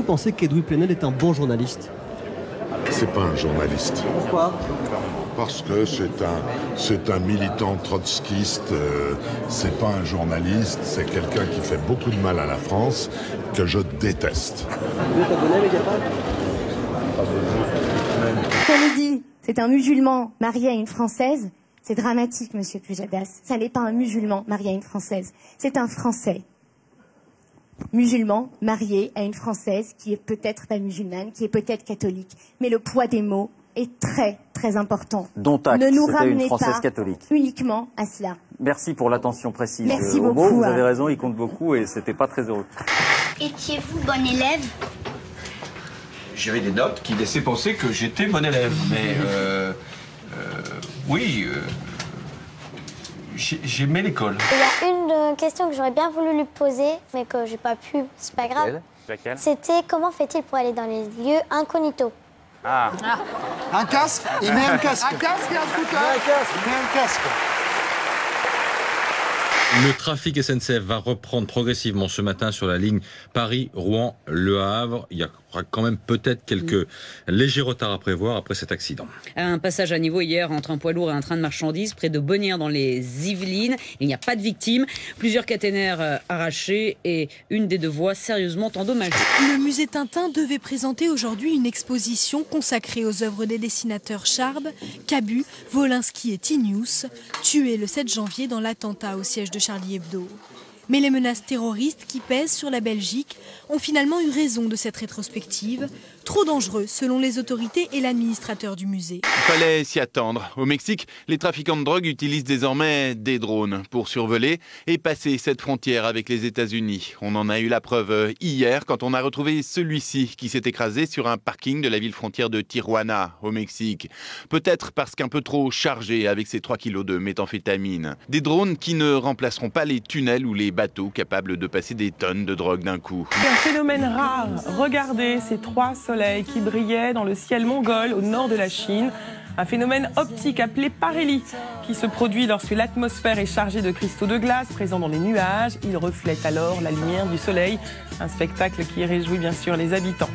vous pensez qu'Edoui Plenel est un bon journaliste? C'est pas un journaliste. Pourquoi? Parce que c'est un militant trotskiste, c'est pas un journaliste, c'est quelqu'un qui fait beaucoup de mal à la France, que je déteste. Vous êtes abonné à Mediapart? On nous dit, c'est un musulman marié à une Française. C'est dramatique, monsieur Pujadas. Ça n'est pas un musulman marié à une Française. C'est un Français musulman marié à une Française qui est peut-être pas musulmane, qui est peut-être catholique. Mais le poids des mots est très, très important. Dont acte, ne nous c'était ramenez une Française pas catholique. Uniquement à cela. Merci pour l'attention précise. Merci au mot. beaucoup. Vous avez raison, il compte beaucoup et c'était pas très heureux. Étiez-vous bon élève? J'avais des notes qui laissaient penser que j'étais bon élève, mais oui, j'aimais l'école. Il y a une question que j'aurais bien voulu lui poser, mais que j'ai pas pu, c'est pas grave. Laquelle? C'était comment fait-il pour aller dans les lieux incognito? Ah. Un casque? Il met un casque. Un casque et un scooter. Il met un casque. Le trafic SNCF va reprendre progressivement ce matin sur la ligne Paris-Rouen-Le Havre. Il y aura quand même peut-être quelques légers retards à prévoir après cet accident. Un passage à niveau hier entre un poids lourd et un train de marchandises près de Bonnières dans les Yvelines. Il n'y a pas de victimes. Plusieurs caténaires arrachés et une des deux voies sérieusement endommagée. Le musée Tintin devait présenter aujourd'hui une exposition consacrée aux œuvres des dessinateurs Charb, Cabu, Wolinski et Tinius, tués le 7 janvier dans l'attentat au siège de Charlie Hebdo. Mais les menaces terroristes qui pèsent sur la Belgique ont finalement eu raison de cette rétrospective, trop dangereux selon les autorités et l'administrateur du musée. Il fallait s'y attendre. Au Mexique, les trafiquants de drogue utilisent désormais des drones pour survoler et passer cette frontière avec les États-Unis. On en a eu la preuve hier quand on a retrouvé celui-ci qui s'est écrasé sur un parking de la ville frontière de Tijuana, au Mexique. Peut-être parce qu'un peu trop chargé avec ses 3 kilos de méthamphétamine. Des drones qui ne remplaceront pas les tunnels ou les bateaux capables de passer des tonnes de drogue d'un coup. Un phénomène rare. Regardez ces 3 soleils qui brillaient dans le ciel mongol au nord de la Chine. Un phénomène optique appelé parélie qui se produit lorsque l'atmosphère est chargée de cristaux de glace présents dans les nuages. Il reflète alors la lumière du soleil. Un spectacle qui réjouit bien sûr les habitants.